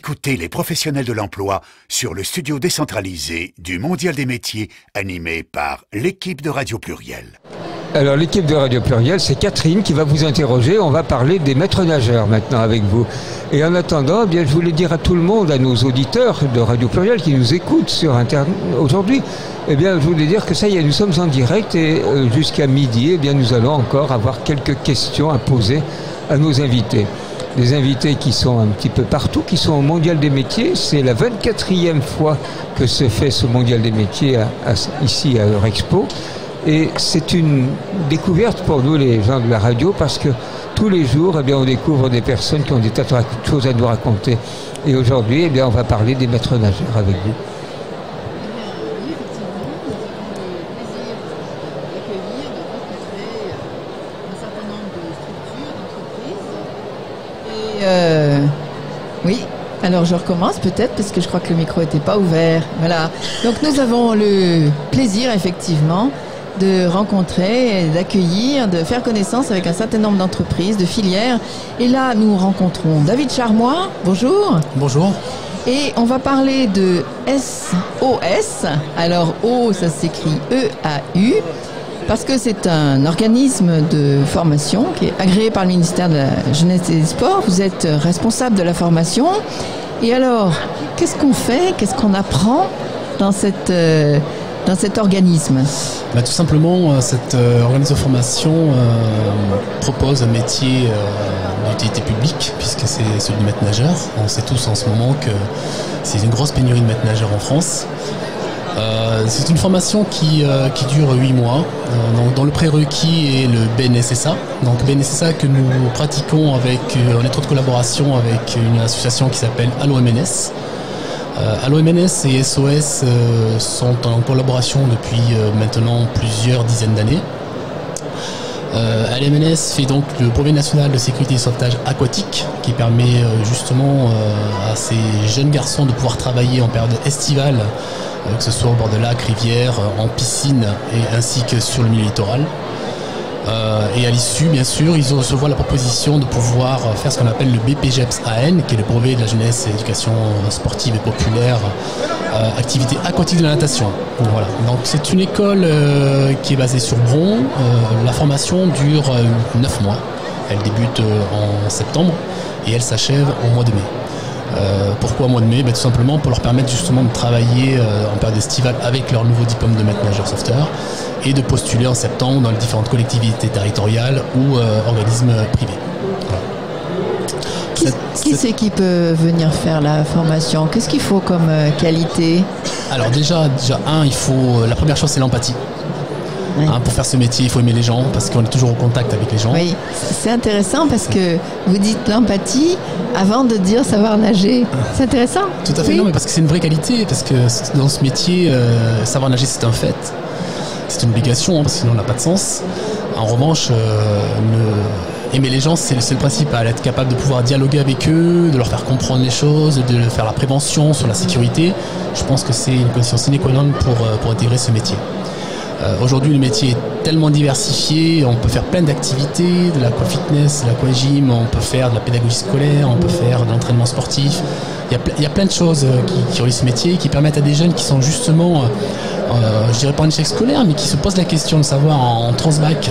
écoutez les professionnels de l'emploi sur le studio décentralisé du Mondial des métiers animé par l'équipe de Radio Pluriel. Alors l'équipe de Radio Pluriel, c'est Catherine qui va vous interroger. On va parler des maîtres nageurs maintenant avec vous. Et en attendant, eh bien, je voulais dire à tout le monde, à nos auditeurs de Radio Pluriel qui nous écoutent sur Internet aujourd'hui, eh bien, je voulais dire que ça y est, nous sommes en direct et jusqu'à midi, eh bien, nous allons encore avoir quelques questions à poser à nos invités. Des invités qui sont un petit peu partout, qui sont au Mondial des métiers. C'est la 24e fois que se fait ce Mondial des métiers ici à Eurexpo. Et c'est une découverte pour nous, les gens de la radio, parce que tous les jours, eh bien, on découvre des personnes qui ont des tas de choses à nous raconter. Et aujourd'hui, eh bien, on va parler des maîtres nageurs avec vous. Oui, alors je recommence peut-être parce que je crois que le micro n'était pas ouvert. Voilà. Donc nous avons le plaisir effectivement de rencontrer, d'accueillir, de faire connaissance avec un certain nombre d'entreprises, de filières. Et là, nous rencontrons David Charmois. Bonjour. Bonjour. Et on va parler de SOS. Alors O, ça s'écrit E-A-U. Parce que c'est un organisme de formation qui est agréé par le ministère de la Jeunesse et des Sports. Vous êtes responsable de la formation. Et alors, qu'est-ce qu'on fait? Qu'est-ce qu'on apprend dans cet organisme? Tout simplement, cet organisme de formation propose un métier d'utilité publique, puisque c'est celui de maître nageur. On sait tous en ce moment que c'est une grosse pénurie de maîtres nageurs en France. C'est une formation qui dure 8 mois, dans le prérequis et le BNSSA. Donc BNSSA que nous pratiquons en étroite collaboration avec une association qui s'appelle Allo MNS. Allo MNS et SOS sont en collaboration depuis maintenant plusieurs dizaines d'années. Allo MNS fait donc le brevet national de sécurité et sauvetage aquatique qui permet justement à ces jeunes garçons de pouvoir travailler en période estivale, que ce soit au bord de lacs, rivières, en piscine et ainsi que sur le milieu littoral. Et à l'issue, bien sûr, ils recevront la proposition de pouvoir faire ce qu'on appelle le BPGEPS-AN, qui est le brevet de la jeunesse et éducation sportive et populaire, activité aquatique de la natation. Voilà. Donc c'est une école qui est basée sur Bron. La formation dure 9 mois. Elle débute en septembre et elle s'achève au mois de mai. Pourquoi au mois de mai? Tout simplement pour leur permettre justement de travailler en période estivale avec leur nouveau diplôme de maître nageur sauveteur et de postuler en septembre dans les différentes collectivités territoriales ou organismes privés. Voilà. Qui c'est qui peut venir faire la formation? Qu'est-ce qu'il faut comme qualité? Alors déjà la première chose c'est l'empathie. Oui. Pour faire ce métier, il faut aimer les gens parce qu'on est toujours au contact avec les gens. Oui, c'est intéressant parce que vous dites l'empathie avant de dire savoir nager. C'est intéressant. Tout à fait, oui. Non, mais parce que c'est une vraie qualité, parce que dans ce métier, savoir nager c'est un fait. C'est une obligation, parce que sinon on n'a pas de sens. En revanche, aimer les gens, c'est le principal. Être capable de pouvoir dialoguer avec eux, de leur faire comprendre les choses, de faire la prévention sur la sécurité. Je pense que c'est une condition sine qua non pour intégrer ce métier. Aujourd'hui, le métier est tellement diversifié, on peut faire plein d'activités, de l'aquafitness, de l'aquagym, on peut faire de la pédagogie scolaire, on peut faire de l'entraînement sportif. Il y a plein de choses qui relient ce métier, qui permettent à des jeunes qui sont justement, je dirais pas en échec scolaire, mais qui se posent la question de savoir en transbac,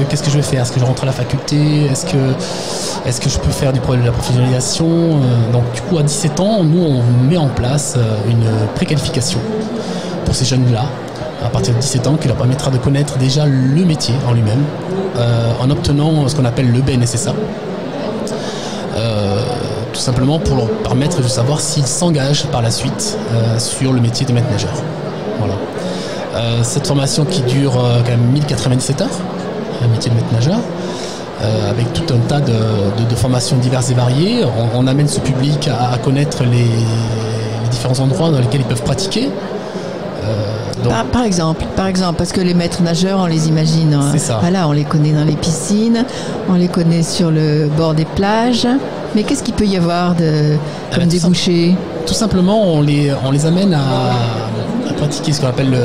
qu'est-ce que je vais faire? Est-ce que je rentre à la faculté? Est-ce que je peux faire de la professionnalisation? Donc du coup, à 17 ans, nous, on met en place une préqualification pour ces jeunes-là, à partir de 17 ans, qui leur permettra de connaître déjà le métier en lui-même, en obtenant ce qu'on appelle le BNSSA, tout simplement pour leur permettre de savoir s'ils s'engagent par la suite sur le métier de maître nageur. Voilà. Cette formation qui dure quand même 1097 heures, le métier de maître nageur, avec tout un tas de formations diverses et variées. On amène ce public à connaître les différents endroits dans lesquels ils peuvent pratiquer. Par exemple, parce que les maîtres nageurs, on les imagine, voilà, on les connaît dans les piscines, on les connaît sur le bord des plages, mais qu'est-ce qu'il peut y avoir comme débouchés? Tout simplement, on les amène à pratiquer ce qu'on appelle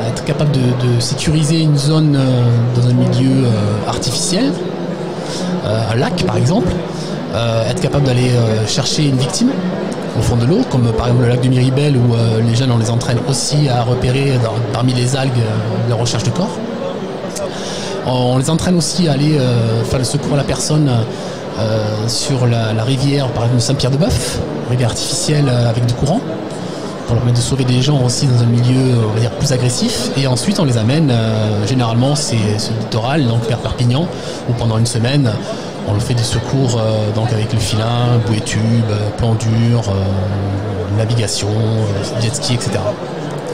être capable de sécuriser une zone dans un milieu artificiel, un lac par exemple, être capable d'aller chercher une victime, au fond de l'eau, comme par exemple le lac du Miribel où les jeunes on les entraîne aussi à repérer parmi les algues la recherche de corps. On les entraîne aussi à aller faire le secours à la personne sur la rivière, par exemple Saint-Pierre-de-Bœuf, rivière artificielle avec du courant, pour leur permettre de sauver des gens aussi dans un milieu on va dire plus agressif. Et ensuite on les amène, généralement c'est le littoral, donc vers Perpignan, où pendant une semaine on leur fait des secours donc avec le filin, bouée tube, plan dur, navigation, jet ski, etc.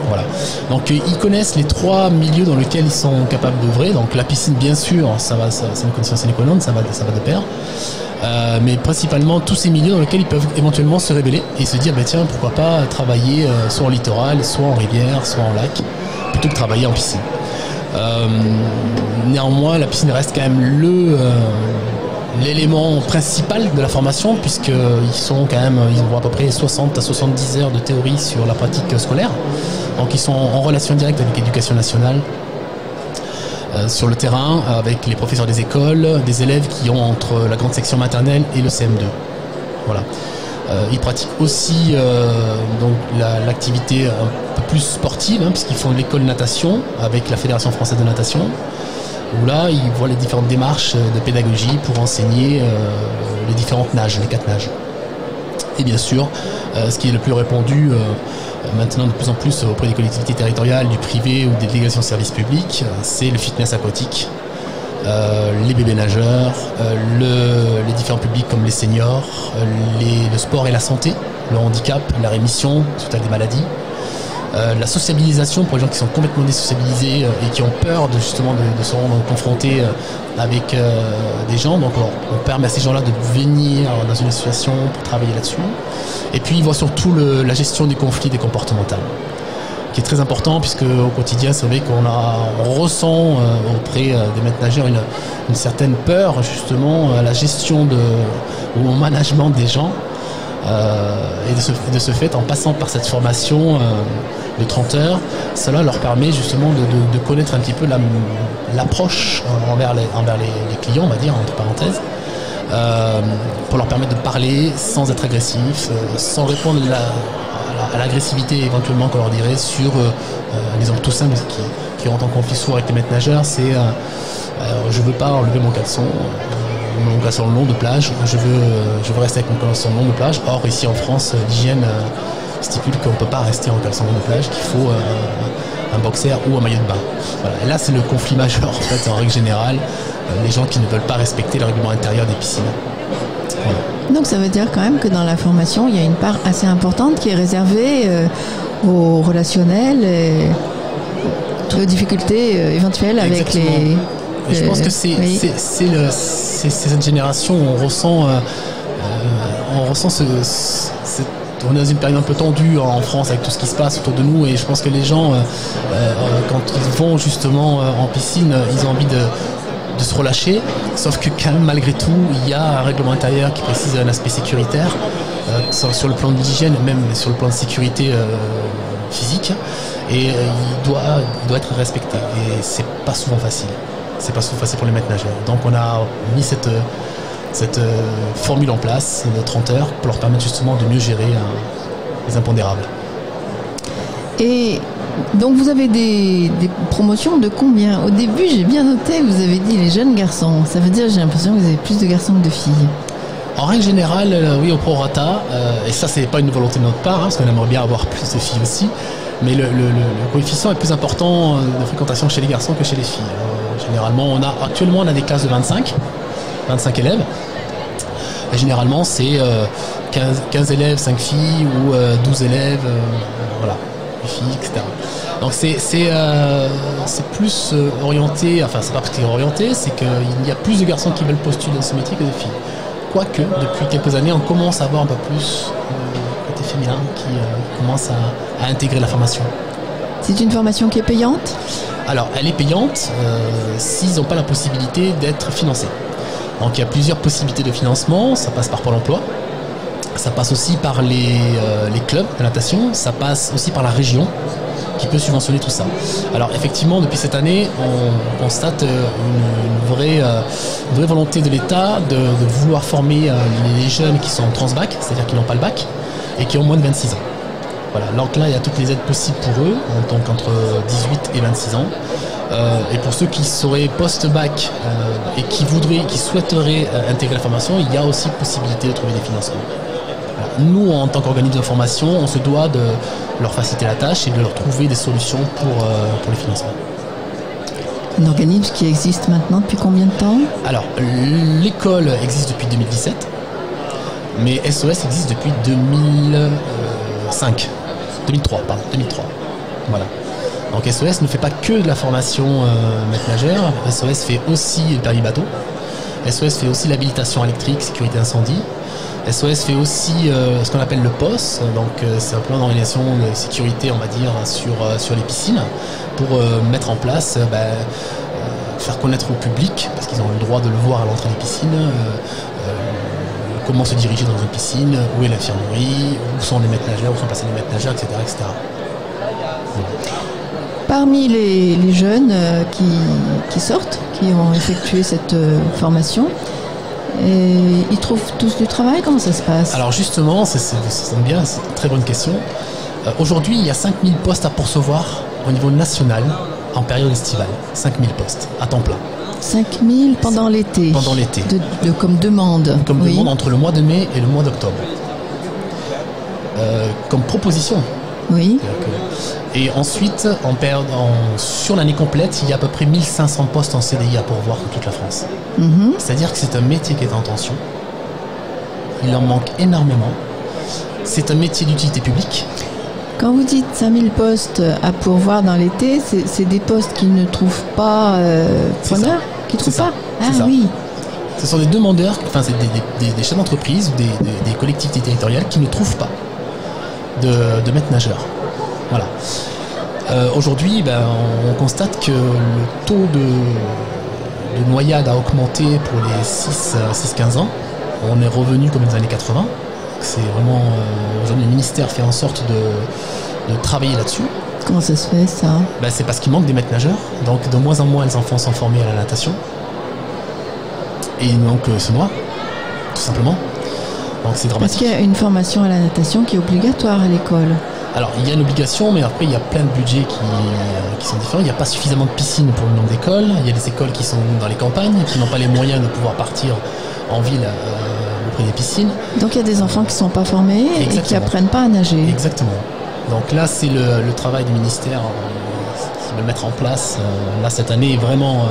Voilà. Donc ils connaissent les 3 milieux dans lesquels ils sont capables d'œuvrer. Donc la piscine, bien sûr, c'est une condition sine qua non, ça va de pair. Mais principalement tous ces milieux dans lesquels ils peuvent éventuellement se révéler et se dire tiens, pourquoi pas travailler soit en littoral, soit en rivière, soit en lac, plutôt que travailler en piscine. Néanmoins, la piscine reste quand même l'élément principal de la formation, puisqu'ils ont à peu près 60 à 70 heures de théorie sur la pratique scolaire. Donc ils sont en relation directe avec l'éducation nationale sur le terrain, avec les professeurs des écoles, des élèves qui ont entre la grande section maternelle et le CM2. Voilà. Ils pratiquent aussi donc l'activité un peu plus sportive, puisqu'ils font l'école natation avec la Fédération française de natation, où là, ils voient les différentes démarches de pédagogie pour enseigner les différentes nages, les 4 nages. Et bien sûr, ce qui est le plus répandu maintenant de plus en plus auprès des collectivités territoriales, du privé ou des délégations de services publics, c'est le fitness aquatique, les bébés nageurs, les différents publics comme les seniors, le sport et la santé, le handicap, la rémission suite à des maladies. La sociabilisation pour les gens qui sont complètement désociabilisés et qui ont peur de se rendre confrontés avec des gens. Donc on permet à ces gens-là de venir dans une association pour travailler là-dessus. Et puis ils voient surtout la gestion des conflits, des comportementaux, qui est très important, puisque au quotidien c'est vrai qu'on ressent auprès des maîtres nageurs une certaine peur justement à la gestion ou au management des gens. Et de ce fait, en passant par cette formation de 30 heures, cela leur permet justement de connaître un petit peu l'approche envers les clients, on va dire, entre parenthèses, pour leur permettre de parler sans être agressif, sans répondre à l'agressivité éventuellement qu'on leur dirait sur un exemple tout simple qui rentre en conflit souvent avec les maîtres nageurs, c'est je veux pas enlever mon caleçon le long de plage, je veux rester avec mon caleçon le long de plage. Or ici en France, l'hygiène stipule qu'on ne peut pas rester en caleçon long de plage, qu'il faut un boxer ou un maillot de bain. Voilà. Et là c'est le conflit majeur en fait, en règle générale, les gens qui ne veulent pas respecter le règlement intérieur des piscines. Voilà. Donc ça veut dire quand même que dans la formation, il y a une part assez importante qui est réservée aux relationnels et aux difficultés éventuelles avec les... Et je pense que c'est cette génération où on ressent on est dans une période un peu tendue en France avec tout ce qui se passe autour de nous, et je pense que les gens quand ils vont justement en piscine, ils ont envie de se relâcher, sauf que quand même malgré tout il y a un règlement intérieur qui précise un aspect sécuritaire sur le plan de l'hygiène, même sur le plan de sécurité physique, et il doit être respecté, et c'est pas souvent facile. C'est pas souvent facile pour les maîtres nageurs. Donc on a mis cette formule en place de 30 heures pour leur permettre justement de mieux gérer les impondérables. Et donc vous avez des promotions de combien? Au début j'ai bien noté, vous avez dit les jeunes garçons. Ça veut dire, j'ai l'impression que vous avez plus de garçons que de filles. En règle générale, oui, au prorata, et ça c'est pas une volonté de notre part, parce qu'on aimerait bien avoir plus de filles aussi, mais le coefficient est plus important de fréquentation chez les garçons que chez les filles. Généralement, actuellement on a des classes de 25 élèves. Et généralement, c'est 15 élèves, 5 filles, ou 12 élèves, voilà, 8 filles, etc. Donc c'est plus orienté, enfin c'est pas parce qu'il est orienté, c'est qu'il y a plus de garçons qui veulent postuler dans ce métier que de filles. Quoique, depuis quelques années, on commence à avoir un peu plus le côté féminin qui commence à intégrer la formation. C'est une formation qui est payante ? Alors, elle est payante s'ils n'ont pas la possibilité d'être financés. Donc, il y a plusieurs possibilités de financement. Ça passe par Pôle emploi. Ça passe aussi par les clubs de natation. Ça passe aussi par la région qui peut subventionner tout ça. Alors, effectivement, depuis cette année, on constate une vraie volonté de l'État de vouloir former les jeunes qui sont en transbac, c'est-à-dire qui n'ont pas le bac, et qui ont moins de 26 ans. Voilà, donc là, il y a toutes les aides possibles pour eux, donc entre 18 et 26 ans. Et pour ceux qui seraient post-bac et qui souhaiteraient intégrer la formation, il y a aussi possibilité de trouver des financements. Voilà. Nous, en tant qu'organisme de formation, on se doit de leur faciliter la tâche et de leur trouver des solutions pour les financements. Un organisme qui existe maintenant depuis combien de temps? Alors, l'école existe depuis 2017, mais SOS existe depuis 2003. Voilà. Donc SOS ne fait pas que de la formation maître nageur, SOS fait aussi le permis bateau, SOS fait aussi l'habilitation électrique, sécurité incendie, SOS fait aussi ce qu'on appelle le POS, donc c'est un plan d'organisation de sécurité, on va dire, sur les piscines, pour mettre en place, faire connaître au public, parce qu'ils ont le droit de le voir à l'entrée des piscines, comment se diriger dans une piscine, où est l'infirmerie, où sont les maîtres nageurs, où sont placés les maîtres nageurs, etc. etc. Parmi les jeunes qui sortent, qui ont effectué cette formation, ils trouvent tous du travail? Comment ça se passe? Alors justement, c'est bien, c'est une très bonne question. Aujourd'hui, il y a 5000 postes à pourcevoir au niveau national en période estivale. 5000 postes à temps plein. 5000 pendant l'été. Pendant l'été. Comme demande. Comme demande entre le mois de mai et le mois d'octobre. Comme proposition. Oui. Et ensuite, sur l'année complète, il y a à peu près 1500 postes en CDI à pourvoir dans toute la France. Mm-hmm. C'est-à-dire que c'est un métier qui est en tension. Il en manque énormément. C'est un métier d'utilité publique. Quand vous dites 5000 postes à pourvoir dans l'été, c'est des postes qui ne trouvent pas preneurs, qui ne trouvent pas. Ah oui. Ce sont des demandeurs, enfin c'est des chefs d'entreprise ou des collectivités territoriales qui ne trouvent pas de maître nageur. Voilà. Aujourd'hui, on constate que le taux de noyade a augmenté pour les 6-15 ans. On est revenu comme dans les années 80. C'est vraiment aujourd'hui le ministère fait en sorte de travailler là-dessus. Comment ça se fait ça? C'est parce qu'il manque des maîtres nageurs, donc de moins en moins les enfants sont formés à la natation. Et il manque ce mois, tout simplement. Donc c'est dramatique. Parce qu'il y a une formation à la natation qui est obligatoire à l'école. Alors il y a une obligation, mais après il y a plein de budgets qui sont différents. Il n'y a pas suffisamment de piscines pour le nombre d'écoles. Il y a des écoles qui sont dans les campagnes, qui n'ont pas les moyens de pouvoir partir en ville auprès des piscines. Donc il y a des enfants qui ne sont pas formés. Exactement. Et qui n'apprennent pas à nager. Exactement. Donc là c'est le travail du ministère qui va mettre en place là cette année vraiment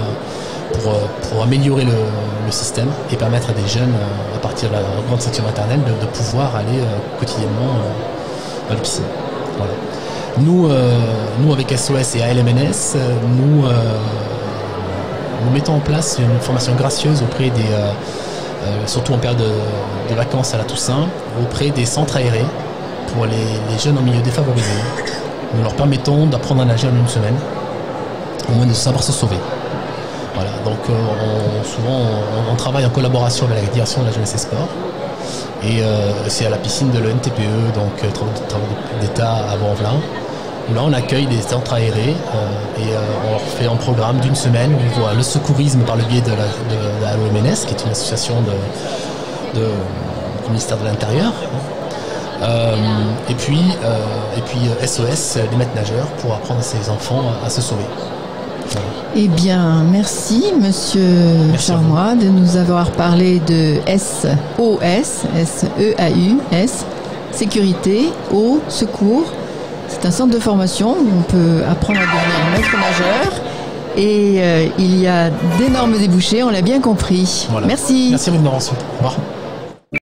pour améliorer le système et permettre à des jeunes à partir de la grande section maternelle de pouvoir aller quotidiennement dans les piscines. Voilà. Nous avec SOS et ALMNS, nous mettons en place une formation gracieuse auprès des surtout en période de vacances à la Toussaint, auprès des centres aérés pour les jeunes en milieu défavorisé. Nous leur permettons d'apprendre à nager en une semaine, au moins de savoir se sauver. Voilà, donc on travaille en collaboration avec la direction de la jeunesse et sport. Et c'est à la piscine de l'ENTPE, donc travaux d'État à Vaux-en-Velin, où là on accueille des centres aérés et on leur fait un programme d'une semaine où ils voient le secourisme par le biais de la ALMNS, qui est une association du ministère de l'Intérieur. Et puis SOS, les maîtres nageurs, pour apprendre à ces enfants à se sauver. Voilà. Eh bien, merci Monsieur Charmois de nous avoir parlé de SOS, S-E-A-U-S, sécurité, eau, secours. C'est un centre de formation où on peut apprendre à devenir maître nageur et il y a d'énormes débouchés, on l'a bien compris. Voilà. Merci. Merci à vous de m'avoir reçu. Au revoir.